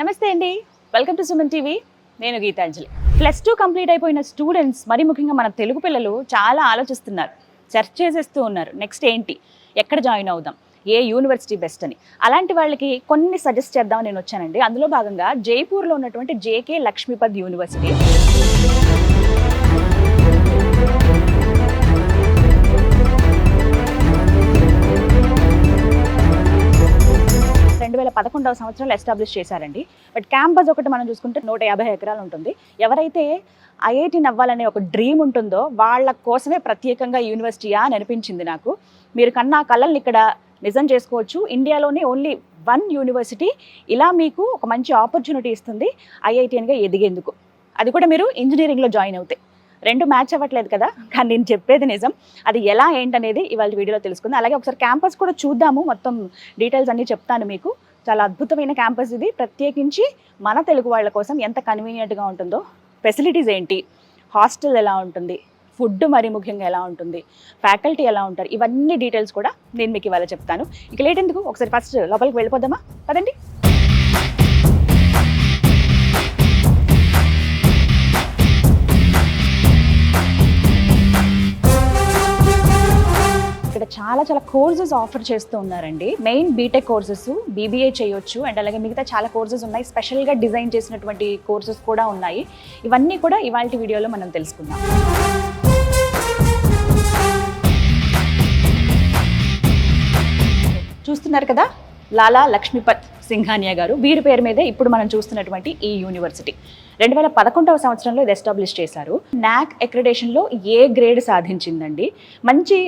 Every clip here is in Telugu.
నమస్తే అండి, వెల్కమ్ టు సుమన్ టీవీ. నేను గీతాంజలి. +2 కంప్లీట్ అయిపోయిన స్టూడెంట్స్, మరి ముఖ్యంగా మన తెలుగు పిల్లలు చాలా ఆలోచిస్తున్నారు, సెర్చ్ చేసేస్తూ ఉన్నారు. నెక్స్ట్ ఏంటి, ఎక్కడ జాయిన్ అవుదాం, ఏ యూనివర్సిటీ బెస్ట్ అని. అలాంటి వాళ్ళకి కొన్ని సజెస్ట్ చేద్దామని నేను వచ్చానండి. అందులో భాగంగా జైపూర్లో ఉన్నటువంటి జేకే లక్ష్మీపద్ యూనివర్సిటీ. 2011వ సంవత్సరంలో ఎస్టాబ్లిష్ చేశారండి. బట్ క్యాంపస్ ఒకటి మనం చూసుకుంటే 150 ఎకరాలు ఉంటుంది. ఎవరైతే ఐఐటీని అవ్వాలనే ఒక డ్రీమ్ ఉంటుందో వాళ్ళ కోసమే ప్రత్యేకంగా యూనివర్సిటీయా అని అనిపించింది నాకు. మీరు కన్నా కళల్ని ఇక్కడ నిజం చేసుకోవచ్చు. ఇండియాలోనే ఓన్లీ 1 యూనివర్సిటీ ఇలా మీకు ఒక మంచి ఆపర్చునిటీ ఇస్తుంది ఐఐటీఎన్గా ఎదిగేందుకు. అది కూడా మీరు ఇంజనీరింగ్లో జాయిన్ అవుతాయి. 2 మ్యాచ్ అవ్వట్లేదు కదా, కానీ నేను చెప్పేది నిజం. అది ఎలా ఏంటనేది ఇవాళ వీడియోలో తెలుసుకుందాం. అలాగే ఒకసారి క్యాంపస్ కూడా చూద్దాము, మొత్తం డీటెయిల్స్ అన్నీ చెప్తాను మీకు. చాలా అద్భుతమైన క్యాంపస్ ఇది, ప్రత్యేకించి మన తెలుగు వాళ్ళ కోసం ఎంత కన్వీనియంట్గా ఉంటుందో, ఫెసిలిటీస్ ఏంటి, హాస్టల్ ఎలా ఉంటుంది, ఫుడ్ మరి ముఖ్యంగా ఎలా ఉంటుంది, ఫ్యాకల్టీ ఎలా ఉంటారు, ఇవన్నీ డీటెయిల్స్ కూడా నేను మీకు ఇవాళ చెప్తాను. ఇక లేట్ ఎందుకు, ఒకసారి ఫస్ట్ లోపలికి వెళ్ళిపోదామా, పదండి. ఇక్కడ చాలా కోర్సెస్ ఆఫర్ చేస్తూ ఉన్నారండి. మెయిన్ బీటెక్ కోర్సెస్, బీబీఏ చేయొచ్చు, అండ్ అలాగే మిగతా చాలా కోర్సెస్ ఉన్నాయి. స్పెషల్గా డిజైన్ చేసినటువంటి కోర్సెస్ కూడా ఉన్నాయి. ఇవన్నీ కూడా ఇవాళ వీడియోలో మనం తెలుసుకుందాం. చూస్తున్నారు కదా, లాలా లక్ష్మీపద్ సింఘానియా గారు, వీరి పేరు మీదే ఇప్పుడు మనం చూస్తున్నటువంటి ఈ యూనివర్సిటీ. 2011వ సంవత్సరంలో ఇది ఎస్టాబ్లిష్ చేశారు. నాక్ అక్రిడేషన్లో ఏ గ్రేడ్ సాధించిందండి. మంచి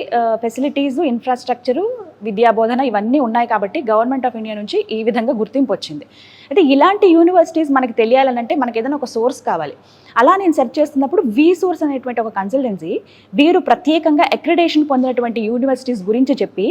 ఫెసిలిటీస్, ఇన్ఫ్రాస్ట్రక్చరు, విద్యాబోధన ఇవన్నీ ఉన్నాయి కాబట్టి గవర్నమెంట్ ఆఫ్ ఇండియా నుంచి ఈ విధంగా గుర్తింపు వచ్చింది. అయితే ఇలాంటి యూనివర్సిటీస్ మనకి తెలియాలనంటే మనకి ఏదైనా ఒక సోర్స్ కావాలి. అలా నేను సెర్చ్ చేస్తున్నప్పుడు V-Source అనేటువంటి ఒక కన్సల్టెన్సీ, వీరు ప్రత్యేకంగా అక్రిడేషన్ పొందినటువంటి యూనివర్సిటీస్ గురించి చెప్పి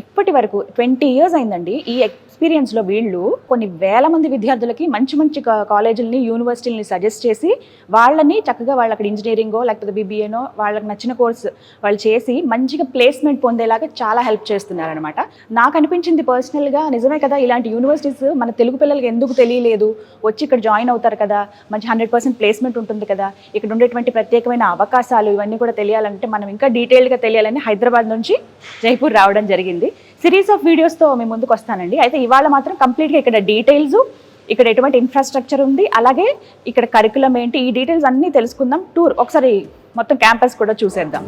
ఇప్పటి వరకు 20 years అయిందండి. ఈ ఎక్స్పీరియన్స్లో వీళ్ళు కొన్ని వేల మంది విద్యార్థులకి మంచి మంచి కాలేజీలని, యూనివర్సిటీలని సజెస్ట్ చేసి వాళ్ళని చక్కగా వాళ్ళు అక్కడ ఇంజనీరింగో లేకపోతే బీబీఏనో వాళ్ళకి నచ్చిన కోర్స్ వాళ్ళు చేసి మంచిగా ప్లేస్మెంట్ పొందేలాగా చాలా హెల్ప్ చేస్తున్నారనమాట. నాకు అనిపించింది పర్సనల్గా, నిజమే కదా, ఇలాంటి యూనివర్సిటీస్ మన తెలుగు పిల్లలకి ఎందుకు తెలియలేదు, వచ్చి ఇక్కడ జాయిన్ అవుతారు కదా, మంచి 100% ప్లేస్మెంట్ ఉంటుంది కదా, ఇక్కడ ఉండేటువంటి ప్రత్యేకమైన అవకాశాలు ఇవన్నీ కూడా తెలియాలంటే మనం ఇంకా డీటెయిల్గా తెలియాలని హైదరాబాద్ నుంచి జైపూర్ రావడం జరిగింది. సిరీస్ ఆఫ్ వీడియోస్తో మీ ముందుకు వస్తానండి. అయితే ఇవాళ మాత్రం కంప్లీట్గా ఇక్కడ డీటెయిల్స్, ఇక్కడ ఎటువంటి ఇన్ఫ్రాస్ట్రక్చర్ ఉంది, అలాగే ఇక్కడ కరికులం ఏంటి, ఈ డీటెయిల్స్ అన్నీ తెలుసుకుందాం. టూర్ ఒకసారి మొత్తం క్యాంపస్ కూడా చూసేద్దాం.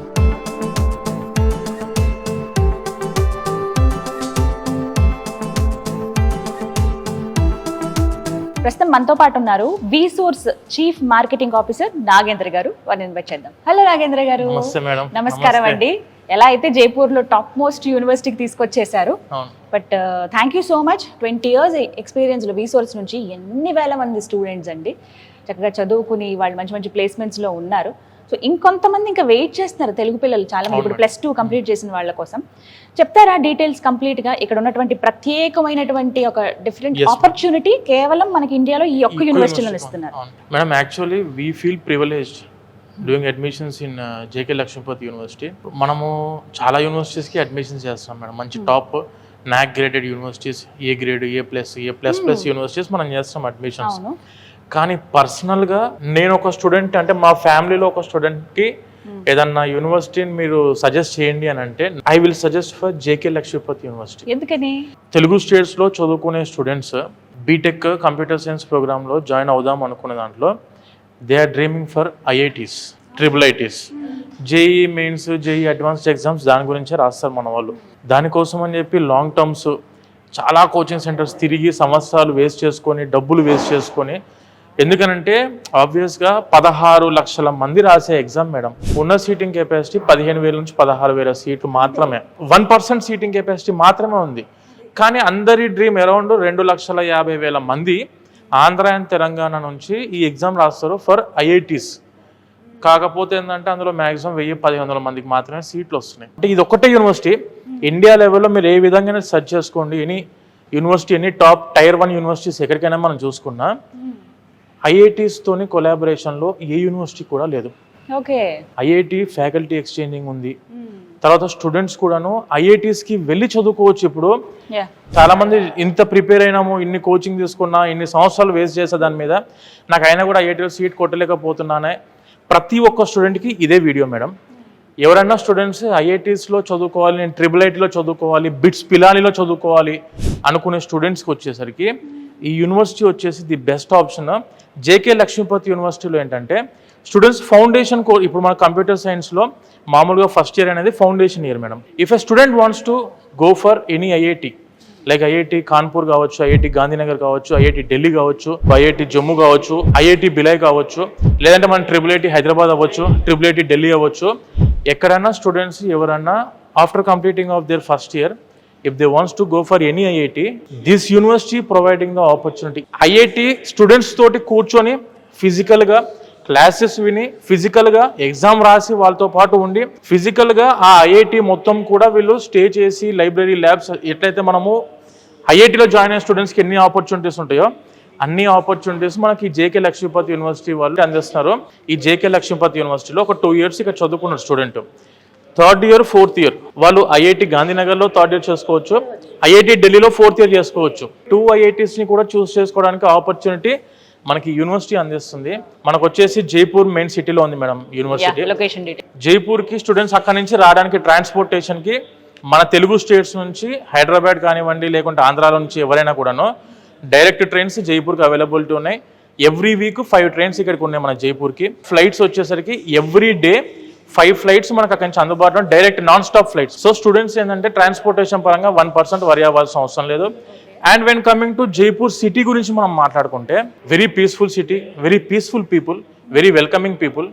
ప్రస్తుతం మనతో పాటు ఉన్నారు V-Source chief marketing officer Nagendra గారు. వారిని ఇన్వైట్ చేద్దాం. హలో నాగేంద్ర గారు. నమస్కారం అండి. ఎలా అయితే జైపూర్లో టాప్ మోస్ట్ యూనివర్సిటీకి తీసుకొచ్చేసారు, but thank you so much. 20 years ఎక్స్పీరియన్స్లో V-Source నుంచి ఎన్ని వేల మంది స్టూడెంట్స్ అండి చక్కగా చదువుకుని వాళ్ళు మంచి మంచి ప్లేస్మెంట్స్లో ఉన్నారు. సో ఇంకొంతమంది ఇంకా వెయిట్ చేస్తున్నారు తెలుగు పిల్లలు చాలా మంది, ఇప్పుడు +2 కంప్లీట్ చేసిన వాళ్ళ కోసం. చెప్తారా డీటెయిల్స్ కంప్లీట్గా, ఇక్కడ ఉన్నటువంటి ప్రత్యేకమైనటువంటి ఒక డిఫరెంట్ ఆపర్చునిటీ కేవలం మనకి ఇండియాలో ఈ ఒక్క యూనివర్సిటీలో ఇస్తున్నారు? Madam, actually we feel privileged doing admissions in JK Lakshmipat university. మనము చాలా యూనివర్సిటీస్కి అడ్మిషన్స్ చేస్తాం మేడం. మంచి top NAAC graded universities, A grade, ఏ++ యూనివర్సిటీస్ మనం చేస్తాం అడ్మిషన్స్. కానీ పర్సనల్గా నేను ఒక స్టూడెంట్, అంటే మా ఫ్యామిలీలో ఒక స్టూడెంట్కి ఏదన్నా యూనివర్సిటీని మీరు సజెస్ట్ చేయండి అని అంటే I will suggest for JK Lakshmipat university. ఎందుకని? తెలుగు స్టేట్స్లో చదువుకునే స్టూడెంట్స్ బీటెక్ కంప్యూటర్ సైన్స్ ప్రోగ్రాంలో జాయిన్ అవుదాం అనుకునే దాంట్లో they are dreaming for IITs, IIITs, JEE mains, JEE advanced exams దాని గురించే రాస్తారు మన వాళ్ళు. దానికోసం అని చెప్పి లాంగ్ టర్మ్స్ చాలా కోచింగ్ సెంటర్స్ తిరిగి సంవత్సరాలు వేస్ట్ చేసుకొని, డబ్బులు వేస్ట్ చేసుకొని, ఎందుకనంటే ఆబ్వియస్గా 16 లక్షల మంది రాసే ఎగ్జామ్ మేడం. ఉన్న సీటింగ్ కెపాసిటీ 15,000 నుంచి 16,000 సీట్లు మాత్రమే, 1% సీటింగ్ కెపాసిటీ మాత్రమే ఉంది. కానీ అందరి డ్రీమ్ అరౌండ్ 2,50,000 మంది ఆంధ్ర అండ్ తెలంగాణ నుంచి ఈ ఎగ్జామ్ రాస్తారు ఫర్ ఐఐటీస్. కాకపోతే ఏంటంటే అందులో మ్యాక్సిమం 1,000-1,500 మందికి మాత్రమే సీట్లు వస్తున్నాయి. అంటే ఇది ఒక్కటే యూనివర్సిటీ. ఇండియా లెవెల్లో మీరు ఏ విధంగా సెర్చ్ చేసుకోండి, any university, any top Tier 1 universities ఎక్కడికైనా మనం చూసుకున్నా ఐఐటీస్ తోని కొలాబరేషన్లో ఏ యూనివర్సిటీ కూడా లేదు. ఓకే. ఐఐటి ఫ్యాకల్టీ ఎక్స్చేంజింగ్ ఉంది, తర్వాత స్టూడెంట్స్ కూడాను ఐఐటీస్కి వెళ్ళి చదువుకోవచ్చు. ఇప్పుడు యా చాలా మంది ఇంత ప్రిపేర్ అయినాము, ఇన్ని కోచింగ్ తీసుకున్నా, ఇన్ని సంవత్సరాలు వేస్ట్ చేసే దాని మీద నాకు అయినా కూడా ఐఐటీలో సీట్ కొట్టలేకపోతున్నానే. ప్రతి ఒక్క స్టూడెంట్కి ఇదే వీడియో మేడం. ఎవరైనా స్టూడెంట్స్ ఐఐటీస్లో చదువుకోవాలి, నేను IIITలో చదువుకోవాలి, బిట్స్ పిలానీలో చదువుకోవాలి అనుకునే స్టూడెంట్స్కి వచ్చేసరికి ఈ యూనివర్సిటీ వచ్చేసి the best option. JK Lakshmipati యూనివర్సిటీలో ఏంటంటే స్టూడెంట్స్ ఫౌండేషన్ ఇప్పుడు మన కంప్యూటర్ సైన్స్లో మామూలుగా ఫస్ట్ ఇయర్ అనేది foundation year madam. If a student wants to go for any IIT like IIT Kanpur కావచ్చు, ఐఐటి గాంధీనగర్ కావచ్చు, ఐఐటి ఢిల్లీ కావచ్చు, ఐఐటి జమ్మూ కావచ్చు, ఐఐటి బిలై కావచ్చు, లేదంటే మన IIIT హైదరాబాద్ అవ్వచ్చు, IIIT ఢిల్లీ అవ్వచ్చు. ఎక్కడైనా స్టూడెంట్స్ ఎవరన్నా after completing of their first year if they wants to go for any IIT, this university providing the opportunity. IIT students తోటి కూర్చొని ఫిజికల్గా క్లాసెస్ విని, ఫిజికల్గా ఎగ్జామ్ రాసి వాళ్ళతో పాటు ఉండి, ఫిజికల్గా ఆ ఐఐటి మొత్తం కూడా వీళ్ళు స్టే చేసి లైబ్రరీ ల్యాబ్స్ ఎట్లయితే మనము ఐఐటిలో జాయిన్ అయిన స్టూడెంట్స్కి ఎన్ని ఆపర్చునిటీస్ ఉంటాయో అన్ని ఆపర్చునిటీస్ మనకి జేకే లక్ష్మీపతి యూనివర్సిటీ వాళ్ళు అందిస్తున్నారు. ఈ జేకే లక్ష్మీపతి యూనివర్సిటీలో ఒక 2 years ఇక్కడ చదువుకున్న student 3rd year 4th year వాళ్ళు ఐఐటి గాంధీనగర్లో 3rd year చేసుకోవచ్చు, ఐఐటి ఢిల్లీలో 4th year చేసుకోవచ్చు. 2 IITsని కూడా చూస్ చేసుకోవడానికి ఆపర్చునిటీ మనకి యూనివర్సిటీ అందిస్తుంది. మనకు వచ్చేసి జైపూర్ మెయిన్ సిటీలో ఉంది మేడం యూనివర్సిటీ. Location detail. జైపూర్కి స్టూడెంట్స్ అక్కడి నుంచి రావడానికి ట్రాన్స్పోర్టేషన్కి మన తెలుగు స్టేట్స్ నుంచి హైదరాబాద్ కానివ్వండి, లేకుంటే ఆంధ్రాలో నుంచి ఎవరైనా కూడాను డైరెక్ట్ ట్రైన్స్ జైపూర్కి అవైలబిలిటీ ఉన్నాయి. ఎవ్రీ వీక్ 5 trains ఇక్కడికి ఉన్నాయి మన జైపూర్కి. ఫ్లైట్స్ వచ్చేసరికి ఎవ్రీ డే 5 flights మనకు అక్కడి నుంచి అందుబాటులో, direct non stop flights. So students ఏంటంటే ట్రాన్స్పోర్టేషన్ పరంగా 1% వరి అవ్వాల్సిన అవసరం లేదు. And when coming to Jaipur city గురించి మనం మాట్లాడుకుంటే very peaceful city, very peaceful people, very welcoming people.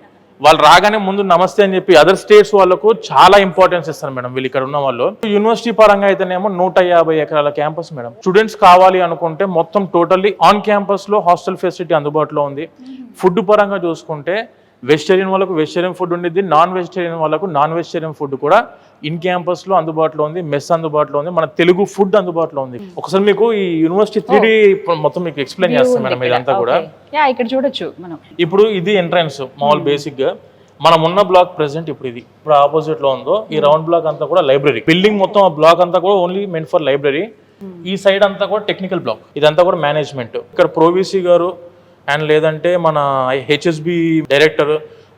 వాళ్ళు రాగానే ముందు నమస్తే అని చెప్పి అదర్ స్టేట్స్ వాళ్ళకు చాలా ఇంపార్టెన్స్ ఇస్తారు మేడం వీళ్ళు ఇక్కడ ఉన్న వాళ్ళు. యూనివర్సిటీ పరంగా అయితేనేమో 150 ఎకరాల క్యాంపస్ మేడం. స్టూడెంట్స్ కావాలి అనుకుంటే మొత్తం టోటల్లీ ఆన్ క్యాంపస్ లో హాస్టల్ ఫెసిలిటీ అందుబాటులో ఉంది. ఫుడ్ పరంగా చూసుకుంటే వెజిటేరియన్ వాళ్ళకు వెజిటేరియన్ ఫుడ్ ఉండిద్ది, నాన్ వెజిటేరియన్ వాళ్ళకు నాన్ వెజిటేరియన్ ఫుడ్ కూడా ఇన్ క్యాంపస్ లో అందుబాటులో ఉంది, మెస్ అందుబాటులో ఉంది, మన తెలుగు ఫుడ్ అందుబాటులో ఉంది. ఒకసారి మీకు ఈ యూనివర్సిటీ 3D మొత్తం మీకు ఎక్స్ప్లెయిన్ చేస్తాం మేడం ఇదంతా కూడా. ఇక్కడ చూడొచ్చు మనం. ఇప్పుడు ఇది ఎంట్రన్స్ మామూలు బేసిక్ గా మనం ఉన్న బ్లాక్ ప్రెసెంట్ ఇప్పుడు ఆపోజిట్ లో ఉందో ఈ రౌండ్ బ్లాక్ అంతా కూడా లైబ్రరీ. బిల్డింగ్ మొత్తం ఆ బ్లాక్ అంతా కూడా ఓన్లీ మెంట్ ఫర్ లైబ్రరీ. ఈ సైడ్ అంతా కూడా టెక్నికల్ బ్లాక్, ఇదంతా కూడా మేనేజ్మెంట్. ఇక్కడ ప్రోవిసి గారు అండ్ లేదంటే మన HSB డైరెక్టర్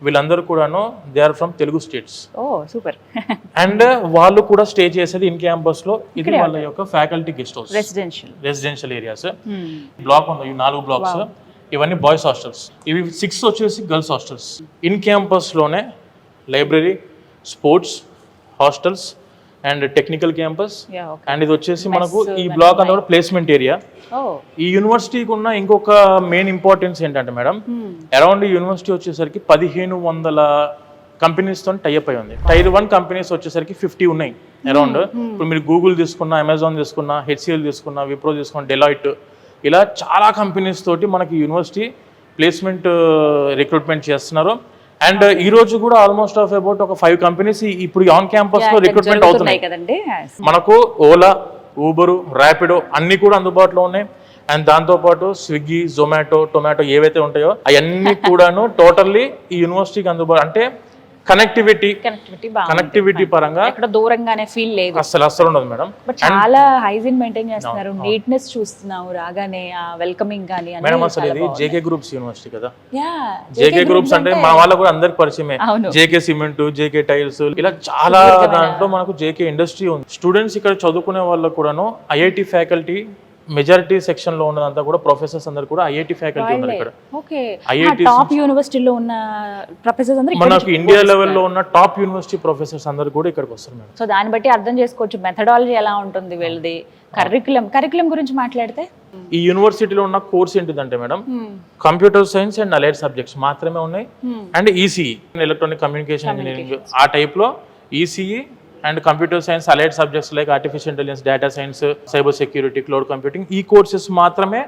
వీళ్ళందరూ కూడాను they are from Telugu states. Super. And వాళ్ళు కూడా స్టే చేసేది ఇన్ క్యాంపస్ లో. ఇది వాళ్ళ యొక్క faculty guest house, residential areas. Block ఉంది, ఈ 4 blocks ఇవన్నీ బాయ్స్ హాస్టల్స్, ఇవి 6 వచ్చేసి గర్ల్స్ హాస్టల్స్. ఇన్ క్యాంపస్ లోనే library, sports, hostels and technical campus. And ఇది వచ్చేసి మనకు ఈ బ్లాక్ అంతా కూడా ప్లేస్మెంట్ ఏరియా. ఈ యూనివర్సిటీకి ఉన్న ఇంకొక మెయిన్ ఇంపార్టెన్స్ ఏంటంటే మేడం, అరౌండ్ ఈ యూనివర్సిటీ వచ్చేసరికి 1500 కంపెనీస్ తో టైఅప్ అయి ఉంది. Tier 1 కంపెనీస్ వచ్చేసరికి 50 ఉన్నాయి అరౌండ్. ఇప్పుడు మీరు గూగుల్ తీసుకున్నా, అమెజాన్ తీసుకున్నా, HCL తీసుకున్నా, విప్రో తీసుకున్నా, డెలాయిట్, ఇలా చాలా కంపెనీస్ తోటి మనకి యూనివర్సిటీ ప్లేస్మెంట్ రిక్రూట్మెంట్ చేస్తున్నారు. అండ్ ఈ రోజు కూడా ఆల్మోస్ట్ ఆఫ్ అబౌట్ ఒక 5 కంపెనీస్ ఇప్పుడు ఆన్ క్యాంపస్ లో రిక్రూట్మెంట్ అవుతున్నాయి. మనకు ఓలా, ఊబరు, ర్యాపిడో అన్ని కూడా అందుబాటులో ఉన్నాయి. అండ్ దాంతోపాటు స్విగ్గీ, జొమాటో, టొమాటో ఏవైతే ఉంటాయో అవన్నీ కూడాను టోటల్లీ ఈ యూనివర్సిటీకి అందుబాటు. అంటే కనెక్టివిటీ పరంగా ఎక్కడ దూరంగానే ఫీల్ లేదు, అసలు ఉండదు మేడం. బట్ చాలా హైజీన్ మెయింటైన్ చేస్తున్నారు, నీట్నెస్ చూస్తున్నాము రాగానే, వెల్కమింగ్ గానీ. మేడం అసలు ఇది జేకే గ్రూప్స్ యూనివర్సిటీ కదా. జేకే గ్రూప్స్ అంటే మన వాళ్ళ కూడా అందరికి పరిచయమే. జేకే సిమెంట్, జేకే టైల్స్, ఇలా చాలా దాంట్లో మనకు జేకే ఇండస్ట్రీ ఉంది. స్టూడెంట్స్ ఇక్కడ చదువుకునే వాళ్ళకు కూడాను ఐఐటి ఫ్యాకల్టీ మెజారిటీ సెక్షన్ లో ఉన్నదంతా కూడా ప్రొఫెసర్స్ అందరు కూడా ఐఐటి ఫ్యాకల్టీ ఉన్నారు ఇక్కడ. ఐఐటి టాప్ యూనివర్సిటీలో ఉన్న ప్రొఫెసర్స్ అందరూ మనకు ఇండియా లెవెల్లో ఉన్న టాప్ యూనివర్సిటీ ప్రొఫెసర్స్ అందరు కూడా ఇక్కడికి వస్తారు మేడం. సో దాన్ని బట్టి అర్థం చేసుకోవచ్చు మెథడాలజీ ఎలా ఉంటుంది వీళ్ళది. కరికులం గురించి మాట్లాడితే ఈ యూనివర్సిటీలో ఉన్న కోర్స్ ఏంటిదంటే madam, computer science and allied subjects మాత్రమే ఉన్నాయి. And ECE, electronic communication engineering, ఆ టైప్ లో ECE and computer science allied subjects like artificial intelligence, data science, cyber security, cloud computing, ఈ కోర్సెస్ మాత్రమే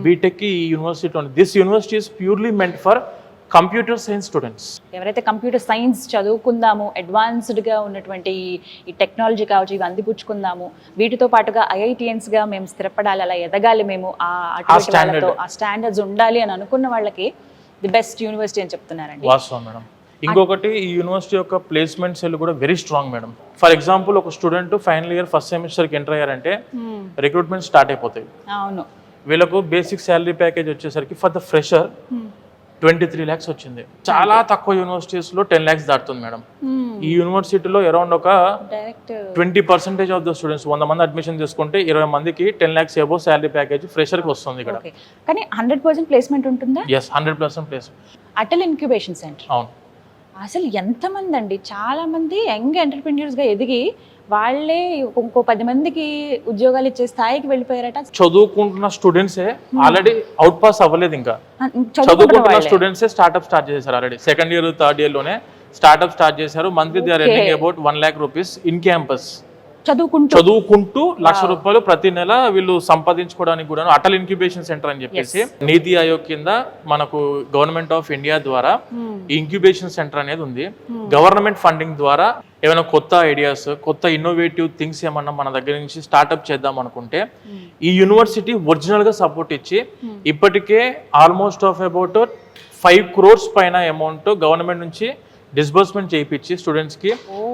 బీటెక్ ఈ యూనివర్సిటీ ఉంది. This university is purely meant for computer science students. ఎవరైతే కంప్యూటర్ సైన్స్ చదువుకుందాము, అడ్వాన్స్డ్గా ఉన్నటువంటి ఈ టెక్నాలజీ కావచ్చు, ఇవి అందిపుచ్చుకుందాము, వీటితో పాటుగా ఐఐటియన్స్గా మేము స్థిరపడాలి, అలా ఎదగాలి మేము, ఆ స్టాండర్డ్స్ ఉండాలి అని అనుకున్న వాళ్ళకి ది బెస్ట్ యూనివర్సిటీ అని చెప్తున్నారండి. వాస్తవం మేడం. ఇంకొకటి ఈ యూనివర్సిటీ యొక్క ప్లేస్మెంట్ సెల్ కూడా very strong madam. For example ఒక స్టూడెంట్ ఫైనల్ ఇయర్ ఫస్ట్ సెమిస్టర్కి ఎంటర్ అయ్యారంటే రిక్రూట్మెంట్ స్టార్ట్ అయిపోతాయి. అవును, వీళ్ళకు బేసిక్ శాలరీ ప్యాకేజ్ వచ్చేసరికి ఫర్ ద ఫ్రెషర్ 23 lakhs వచ్చింది. చాలా తక్కువ యూనివర్సిటీస్లో 10 lakhs దాటుతుంది మేడం. ఈ యూనివర్సిటీలో అరౌండ్ ఒక డైరెక్ట్ 20% ఆఫ్ ద స్టూడెంట్స్ 100 మంది అడ్మిషన్ చేసుకుంటే 20 మందికి 10 lakhs అబోవ్ శాలరీ ప్యాకేజ్ ఫ్రెషర్కి వస్తుంది ఇక్కడ. కానీ 100% ప్లేస్మెంట్ ఉంటుందా? Yes, 100% placement. Atal incubation centre అవును. అసలు ఎంతమంది అండి, చాలా మంది యంగ్ ఎంటర్ప్రెన్యూర్స్గా ఎదిగి వాళ్ళే ఇంకో 10 మందికి ఉద్యోగాలు ఇచ్చే స్థాయికి వెళ్ళిపోయారట. చదువుకుంటున్న స్టూడెంట్సే ఆల్రెడీ అవుట్ పాస్ అవ్వలేదు, ఇంకా చదువుకుంటున్న స్టూడెంట్సే స్టార్ట్అప్ స్టార్ట్ చేశారు. Already second year third year లోనే స్టార్ట్అప్ స్టార్ట్ చేశారు. Monthly they are earning about 1 lakh rupees in campus. చదువుకుంటూ ₹1,00,000 ప్రతి నెల వీళ్ళు సంపాదించుకోవడానికి కూడా అటల్ ఇంక్యుబేషన్ సెంటర్ అని చెప్పేసి నీతి ఆయోగ్ కింద మనకు గవర్నమెంట్ ఆఫ్ ఇండియా ద్వారా ఈ ఇంక్యుబేషన్ సెంటర్ అనేది ఉంది. గవర్నమెంట్ ఫండింగ్ ద్వారా ఏమైనా కొత్త ఐడియాస్, కొత్త ఇన్నోవేటివ్ థింగ్స్ ఏమన్నా మన దగ్గర నుంచి స్టార్ట్అప్ చేద్దాం అనుకుంటే ఈ యూనివర్సిటీ ఒరిజినల్ గా సపోర్ట్ ఇచ్చి ఇప్పటికే ఆల్మోస్ట్ ఆఫ్ అబౌట్ 5 crores పైన అమౌంట్ గవర్నమెంట్ నుంచి డిస్బర్స్మెంట్ చేయించి స్టూడెంట్స్ కి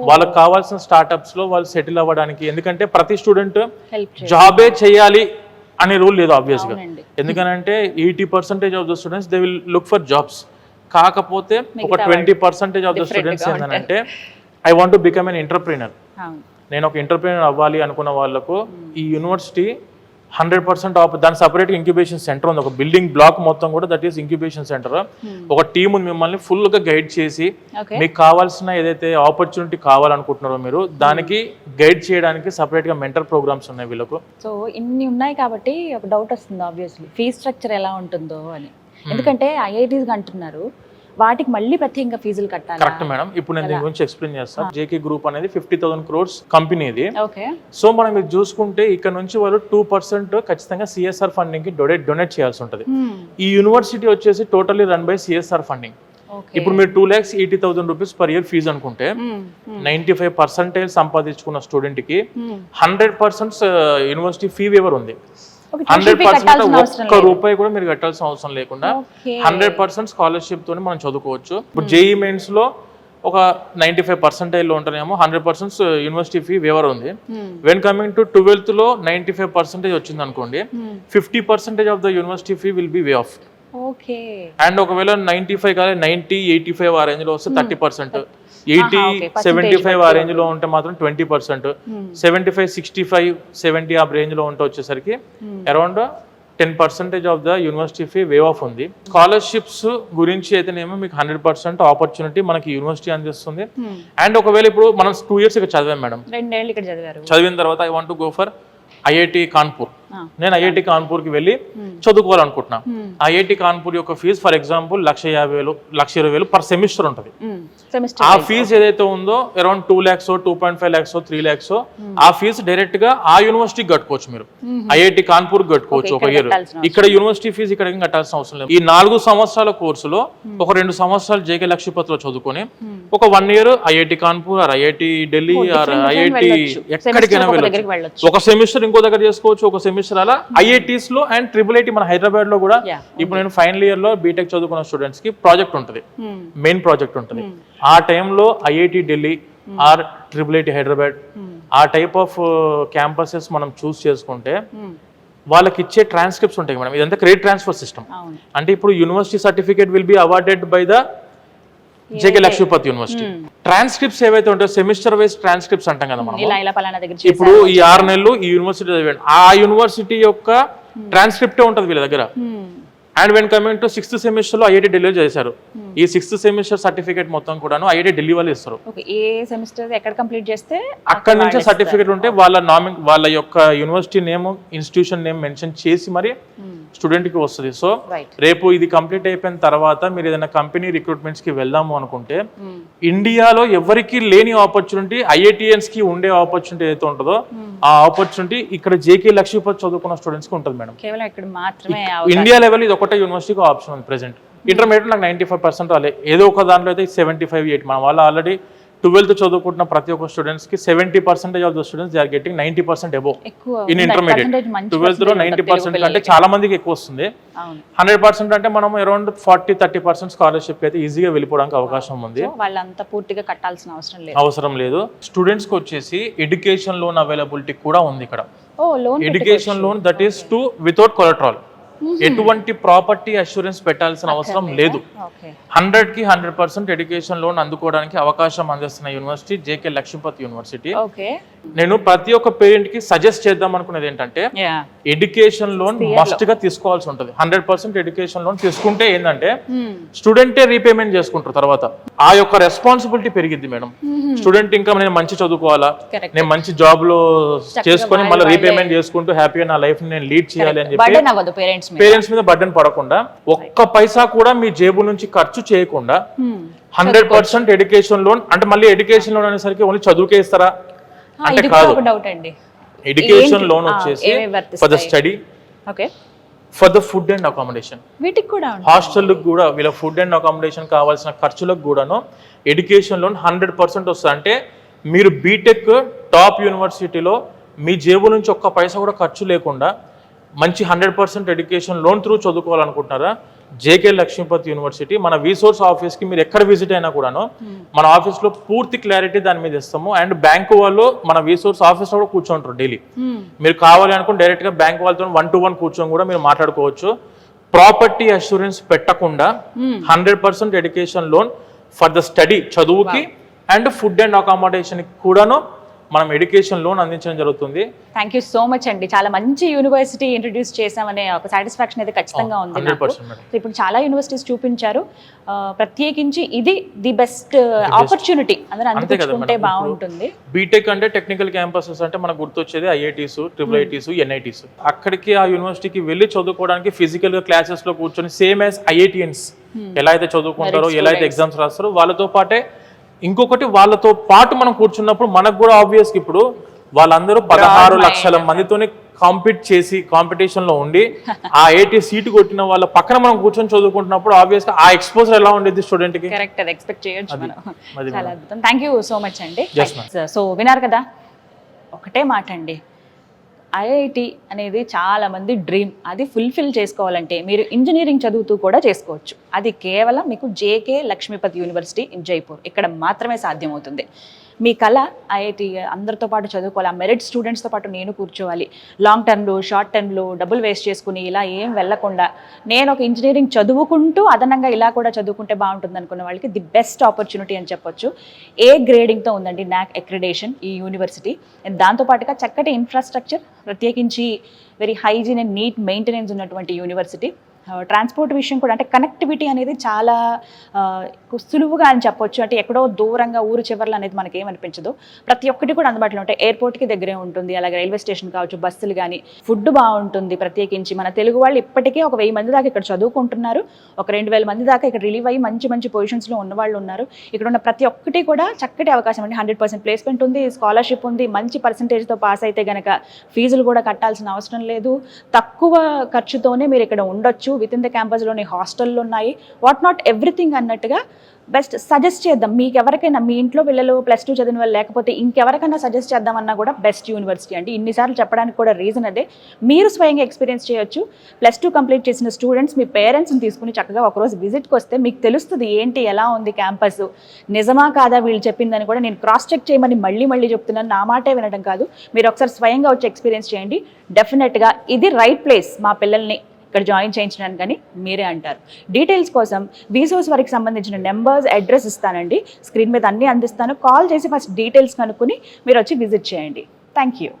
వాళ్ళకి కావాల్సిన స్టార్ట్అప్స్ లో వాళ్ళు సెటిల్ అవ్వడానికి. ఎందుకంటే ప్రతి స్టూడెంట్ జాబే చేయాలి అనే రూల్ లేదు ఆబ్వియస్ గా. ఎందుకంటే 80% of the students they will look for jobs. కాకపోతే ఒక 20% ఆఫ్ ద స్టూడెంట్స్ ఏంటంటే I want to become an entrepreneur, నేను ఒక ఎంటర్ప్రీనర్ అవ్వాలి అనుకున్న వాళ్ళకు ఈ యూనివర్సిటీ 100% ఆఫ్ దాని సపరేట్ ఇంక్యుబేషన్ సెంటర్ ఉంది. ఒక బిల్డింగ్ బ్లాక్ మొత్తం కూడా దట్ ఈస్ ఇంక్యుబేషన్ సెంటర్. ఒక టీమ్ ఉంది మిమ్మల్ని ఫుల్ గా గైడ్ చేసి మీకు కావాల్సిన ఏదైతే ఆపర్చునిటీ కావాలనుకుంటున్నారో మీరు దానికి గైడ్ చేయడానికి సపరేట్ గా మెంటర్ ప్రోగ్రామ్స్ ఉన్నాయి వీళ్ళకు. సో ఇన్ని ఉన్నాయి కాబట్టి ఒక డౌట్ వస్తుంది ఆబ్వియస్లీ, ఫీజ్ స్ట్రక్చర్ ఎలా ఉంటుందో అని. ఎందుకంటే ఐఐటీస్ అంటున్నారు వాటికి మళ్ళీ ప్రత్యేకంగా ఫీజులు కట్టాలి. కరెక్ట్ మేడం, ఇప్పుడు నేను దీని గురించి ఎక్స్ప్లెయిన్ చేస్తాను. జేకే గ్రూప్ అనేది 50,000 crores కంపెనీ ఇది. ఓకే, సో మనం ఇది చూసుకుంటే ఇక్కడ నుంచి వాళ్ళు 2% ఖచ్చితంగా సిఎస్ఆర్ ఫండింగ్ కి డొనేట్ చేయాల్సి ఉంటుంది. ఈ యూనివర్సిటీ వచ్చేసి totally run by CSR funding. ఇప్పుడు మీరు 2,80,000 rupees పర్ ఇయర్ ఫీజు అనుకుంటే 95% సంపాదించుకున్న స్టూడెంట్ కి 100% యూనివర్సిటీ ఫీ వేవర్ ఉంది. 100% ఒక్క రూపాయి కూడా మీరు కట్టాల్సిన అవసరం లేకుండా 100% స్కాలర్షిప్ తోని మనం చదువుకోవచ్చు. ఇప్పుడు జేఈ మెయిన్స్ లో ఒక 95% లో ఉంటేనేమో 100% యూనివర్సిటీ ఫీ వేవర్ ఉంది. వెన్ కమింగ్ టు 12th లో 95% వచ్చింది అనుకోండి, 50% of the university fee will be way of. And ఒకవేళ 95 కాదు 90, 85 ఆ రేంజ్ లో వస్తే 30%, 80, 75 ఆ రేంజ్ లో ఉంటే మాత్రం 20%, 75, 65, 70 ఆ రేంజ్ లో ఉంటే వచ్చేసరికి around 10% of the university fee wave of ఉంది. స్కాలర్షిప్స్ గురించి అయితేనేమో మీకు 100% ఆపర్చునిటీ మనకి యూనివర్సిటీ అందిస్తుంది. అండ్ ఒకవేళ ఇప్పుడు మనం 2 years ఇక్కడ చదివాం మేడం, 2 ఏళ్ళు ఇక్కడ చదివారు, చదివిన తర్వాత I want to go for IIT Kanpur. నేను ఐఐటి కాన్పూర్కి వెళ్ళి చదువుకోవాలనుకుంటున్నా. ఐఐటి కాన్పూర్ యొక్క fee for example 1,50,000, 1,20,000 per semester ఉంటుంది. ఆ ఫీజు ఏదైతే ఉందో అరౌండ్ 2 lakhs, 2.5 lakhs, 3 lakhs ఆ ఫీజు డైరెక్ట్ గా ఆ యూనివర్సిటీకి కట్టుకోవచ్చు. మీరు ఐఐటి కాన్పూర్ కట్టుకోవచ్చు ఒక ఇయర్. ఇక్కడ యూనివర్సిటీ ఫీజు ఇక్కడ కట్టాల్సిన అవసరం లేదు. ఈ 4 సంవత్సరాల కోర్సులో ఒక 2 సంవత్సరాలు జేకే లక్ష్మీపతిలో చదువుకొని ఒక 1 year IIT Kanpur or IIT Delhi or IIT ఎక్కడికైనా వెళ్ళొచ్చు. ఒక సెమిస్టర్ ఇంకో దగ్గర చేసుకోవచ్చు, ఒక సెమిస్టర్ అలా ఐఐటీస్ లో. అండ్ IIIT మన హైదరాబాద్ లో కూడా ఇప్పుడు నేను ఫైనల్ ఇయర్ లో బీటెక్ చదువుకున్న స్టూడెంట్స్ కి ప్రాజెక్ట్ ఉంటుంది, మెయిన్ ప్రాజెక్ట్ ఉంటుంది. ఆ టైంలో IIT Delhi or IIIT Hyderabad ఆ టైప్ ఆఫ్ క్యాంపసెస్ మనం చూస్ చేసుకుంటే వాళ్ళకి ఇచ్చే ట్రాన్స్క్రిప్ట్స్ ఉంటాయి మేడం. ఇదంతా క్రెడిట్ ట్రాన్స్ఫర్ సిస్టమ్. అంటే ఇప్పుడు university certificate will be awarded by the JK Lakshmipati university. Transcripts ఏవైతే ఉంటాయో సెమిస్టర్ వైజ్ ట్రాన్స్క్రిప్ట్స్ అంటాం కదా మనం. ఇప్పుడు ఈ 6 నెలలు ఈ యూనివర్సిటీ చదివాడు, ఆ యూనివర్సిటీ యొక్క ట్రాన్స్క్రిప్టే ఉంటుంది వీళ్ళ దగ్గర. And when coming to 6th semester లో ఐఐటి ఢిల్లీలో చేశారు. ఈ 6th సెమిస్టర్ సర్టిఫికేట్ మొత్తం కూడాను ఐఐటి ఢిల్లీ వాళ్ళు ఇస్తారు. ఏ సెమిస్టర్ ఎక్కడ కంప్లీట్ చేస్తే అక్కడ నుంచి సర్టిఫికేట్ ఉంటే వాళ్ళ యొక్క university name, institution name mention చేసి మరి స్టూడెంట్ కి వస్తుంది. సో రేపు ఇది కంప్లీట్ అయిపోయిన తర్వాత మీరు ఏదైనా కంపెనీ రిక్రూట్మెంట్స్ కి వెళ్దాము అనుకుంటే ఇండియాలో ఎవరికి లేని ఆపర్చునిటీ ఐఐటిఎన్స్ కి ఉండే ఆపర్చునిటీ ఏదైతే ఉంటుందో ఆ ఆపర్చునిటీ ఇక్కడ జేకే లక్ష్మీపతి చదువుకున్న స్టూడెంట్స్ కి ఉంటుంది మేడం. కేవలం ఇక్కడ మాత్రమే ఇండియా లెవెల్ ఇది ఒకటే యూనివర్సిటీకి ఆప్షన్ ఉంది ప్రెసెంట్. ఇంటర్మీడియట్ నాకు 95% రాలే, ఏదో ఒక దాంట్లో అయితే 75, 80. మన వాళ్ళు ఆల్రెడీ 12th చదువుకుంటున్న ప్రతి ఒక్క స్టూడెంట్స్ కి 70% of the students they are getting 90% above in intermediate. 12th లో 90% అంటే చాలా మందికి ఎక్కువ వస్తుంది. 100% అంటే మనం అరౌండ్ 40-30% స్కాలర్షిప్ అయితే ఈజీగా వెళ్ళిపోవడానికి అవకాశం ఉంది. వాళ్ళంతా పూర్తిగా కట్టాల్సిన అవసరం లేదు. స్టూడెంట్స్ కి వచ్చేసి ఎడ్యుకేషన్ లోన్ అవైలబిలిటీ కూడా ఉంది ఇక్కడ. Education loan that is to without collateral. ఎటువంటి ప్రాపర్టీ అష్యూరెన్స్ పెట్టాల్సిన అవసరం లేదు. 100కి 100% ఎడ్యుకేషన్ లోన్ అందుకోవడానికి అవకాశం అందిస్తున్న యూనివర్సిటీ జేకే లక్ష్మీపతి యూనివర్సిటీ. నేను ప్రతి ఒక్క పేరెంట్ కి సజెస్ట్ చేద్దాం అనుకునేది ఏంటంటే ఎడ్యుకేషన్ లోన్ మస్ట్ గా తీసుకోవాల్సి ఉంటుంది. 100% ఎడ్యుకేషన్ లోన్ తీసుకుంటే ఏంటంటే స్టూడెంటే రీపేమెంట్ చేసుకుంటారు. తర్వాత ఆ యొక్క రెస్పాన్సిబిలిటీ పెరిగిద్ది మేడం. స్టూడెంట్ ఇంకా నేను మంచి చదువుకోవాలా, నేను మంచి జాబ్ లో చేసుకొని మళ్ళీ రీపేమెంట్ చేసుకుంటూ హ్యాపీగా నా లైఫ్ నేను లీడ్ చేయాలి అని చెప్పి పేరెంట్స్ మీద బర్డెన్ పడకుండా, ఒక్క పైసా కూడా మీ జేబు నుంచి ఖర్చు చేయకుండా 100% ఎడ్యుకేషన్ లోన్. అంటే మళ్ళీ ఎడ్యుకేషన్ లోన్ అనేసరికి ఓన్లీ చదువుకే ఇస్తారా అంటే కాదు. ఎడ్యుకేషన్ లోన్ వచ్చేసి for the study, for the food and accommodation, వీటికి కూడా హాస్టల్కి కూడా వీళ్ళ ఫుడ్ అండ్ అకామిడేషన్ కావాల్సిన ఖర్చులకు కూడాను ఎడ్యుకేషన్ లోన్ 100% వస్తుంది. అంటే మీరు బీటెక్ టాప్ యూనివర్సిటీలో మీ జేబు నుంచి ఒక్క పైసా కూడా ఖర్చు లేకుండా మంచి 100% ఎడ్యుకేషన్ లోన్ త్రూ చదువుకోవాలనుకుంటున్నారా, జేకే లక్ష్మీపతి యూనివర్సిటీ మన రీసోర్స్ ఆఫీస్కి మీరు ఎక్కడ విజిట్ అయినా కూడాను మన ఆఫీస్లో పూర్తి క్లారిటీ దాని మీద ఇస్తాము. అండ్ బ్యాంకు వాళ్ళు మన రీసోర్స్ ఆఫీస్లో కూడా కూర్చోంటారు డైలీ. మీరు కావాలి అనుకుని డైరెక్ట్గా బ్యాంక్ వాళ్ళతో 1-to-1 కూర్చొని కూడా మీరు మాట్లాడుకోవచ్చు. ప్రాపర్టీ అష్యూరెన్స్ పెట్టకుండా 100% education loan for the study, చదువుకి అండ్ ఫుడ్ అండ్ అకామిడేషన్కి కూడాను మనం ఎడ్యుకేషన్ లోన్ అందించడం జరుగుతుంది. థ్యాంక్ యూ సో మచ్ అండి. చాలా మంచి యూనివర్సిటీ ఇంట్రడ్యూస్ చేసామనే ఒక సాటిస్ఫాక్షన్ అయితే ఖచ్చితంగా ఉంది. ఇప్పుడు చాలా యూనివర్సిటీస్ చూపించారు, ప్రత్యేకించి ఇది ది బెస్ట్ ఆపర్చునిటీ అందరూ అందించుకుంటే బాగుంటుంది. బీటెక్ అంటే టెక్నికల్ క్యాంపసెస్ అంటే మనకు గుర్తొచ్చేది ఐఐటీస్, IITs, NITs. అక్కడికి ఆ యూనివర్సిటీకి వెళ్ళి చదువుకోవడానికి ఫిజికల్ గా క్లాసెస్ లో కూర్చొని సేమ్ యాజ్ IITians ఎలా అయితే చదువుకుంటారో, ఎలా అయితే ఎగ్జామ్స్ రాస్తారో వాళ్ళతో పాటే ఇంకొకటి వాళ్ళతో పాటు మనం కూర్చున్నప్పుడు మనకు కూడా ఆబ్వియస్ ఇప్పుడు వాళ్ళందరూ 16 లక్షల మందితోనే కాంపీట్ చేసి కాంపిటీషన్ లో ఉండి ఆ 80 సీటు కొట్టిన వాళ్ళ పక్కన మనం కూర్చొని చదువుకుంటున్నప్పుడు ఆబ్వియస్ గా ఆ ఎక్స్పోజర్ ఎలా ఉండేది స్టూడెంట్ కి. కరెక్ట్, అది ఎక్స్పెక్ట్ చేయొచ్చు మనం. చాలా అద్భుతం. థ్యాంక్ యూ సో మచ్ అండి. సో విన్నారు కదా, ఒకటే మాట అండి, ఐఐటి అనేది చాలా మంది డ్రీమ్. అది ఫుల్ఫిల్ చేసుకోవాలంటే మీరు ఇంజనీరింగ్ చదువుతూ కూడా చేసుకోవచ్చు. అది కేవలం మీకు JK Lakshmipati university in Jaipur ఇక్కడ మాత్రమే సాధ్యమవుతుంది. మీ కళ ఐఐటి అందరితో పాటు చదువుకోవాలి, ఆ మెరిట్ స్టూడెంట్స్తో పాటు నేను కూర్చోవాలి, లాంగ్ టర్మ్లో షార్ట్ టర్మ్లో డబ్బులు వేస్ట్ చేసుకుని ఇలా ఏం వెళ్ళకుండా నేను ఒక ఇంజనీరింగ్ చదువుకుంటూ అదనంగా ఇలా కూడా చదువుకుంటే బాగుంటుంది అనుకున్న వాళ్ళకి ది బెస్ట్ ఆపర్చునిటీ అని చెప్పొచ్చు. ఏ గ్రేడింగ్తో ఉందండి నాక్ అక్రిడేషన్ ఈ యూనివర్సిటీ. దాంతోపాటుగా చక్కటి ఇన్ఫ్రాస్ట్రక్చర్, ప్రత్యేకించి very hygiene and neat maintenance ఉన్నటువంటి యూనివర్సిటీ. ట్రాన్స్పోర్ట్ విషయం కూడా, అంటే కనెక్టివిటీ అనేది చాలా సులువుగా అని చెప్పొచ్చు. అంటే ఎక్కడో దూరంగా ఊరు చివర్లు అనేది మనకి ఏమనిపించదు, ప్రతి ఒక్కటి కూడా అందుబాటులో ఉంటాయి. ఎయిర్పోర్ట్కి దగ్గరే ఉంటుంది, అలాగే రైల్వే స్టేషన్ కావచ్చు, బస్సులు కానీ, ఫుడ్ బాగుంటుంది. ప్రత్యేకించి మన తెలుగు వాళ్ళు ఇప్పటికే ఒక 1000 మంది దాకా ఇక్కడ చదువుకుంటున్నారు, ఒక 2000 మంది దాకా ఇక్కడ రిలీవ్ అయ్యి మంచి మంచి పొజిషన్స్లో ఉన్న వాళ్ళు ఉన్నారు. ఇక్కడ ఉన్న ప్రతి ఒక్కటి కూడా చక్కటి అవకాశం అండి. 100% ప్లేస్మెంట్ ఉంది, స్కాలర్షిప్ ఉంది, మంచి పర్సంటేజ్తో పాస్ అయితే గనక ఫీజులు కూడా కట్టాల్సిన అవసరం లేదు, తక్కువ ఖర్చుతోనే మీరు ఇక్కడ ఉండొచ్చు. విత్ ఇన్ ద క్యాంపస్లోని హాస్టల్లో ఉన్నాయి, వాట్ నాట్ ఎవ్రీథింగ్ అన్నట్టుగా బెస్ట్ సజెస్ట్ చేద్దాం. మీకు ఎవరికైనా మీ ఇంట్లో పిల్లలు +2 చదివిన వాళ్ళు లేకపోతే ఇంకెవరికైనా సజెస్ట్ చేద్దామన్నా కూడా బెస్ట్ యూనివర్సిటీ అండి. ఇన్నిసార్లు చెప్పడానికి కూడా రీజన్ అదే. మీరు స్వయంగా ఎక్స్పీరియన్స్ చేయొచ్చు. +2 కంప్లీట్ చేసిన స్టూడెంట్స్ మీ పేరెంట్స్ని తీసుకుని చక్కగా ఒకరోజు విజిట్కి వస్తే మీకు తెలుస్తుంది ఏంటి, ఎలా ఉంది క్యాంపస్, నిజమా కాదా వీళ్ళు చెప్పిందని కూడా నేను క్రాస్ చెక్ చేయమని మళ్ళీ చెప్తున్నాను. నా మాటే వినడం కాదు, మీరు ఒకసారి స్వయంగా వచ్చి ఎక్స్పీరియన్స్ చేయండి. డెఫినెట్గా ఇది రైట్ ప్లేస్ మా పిల్లల్ని ఇక్కడ జాయిన్ చేయించడానికి కానీ మీరే అంటారు. డీటెయిల్స్ కోసం వీసోస్ వరకు సంబంధించిన నెంబర్స్, అడ్రస్ ఇస్తానండి, స్క్రీన్ మీద అన్నీ అందిస్తాను. కాల్ చేసి ఫస్ట్ డీటెయిల్స్ కనుక్కొని మీరు వచ్చి విజిట్ చేయండి. Thank you.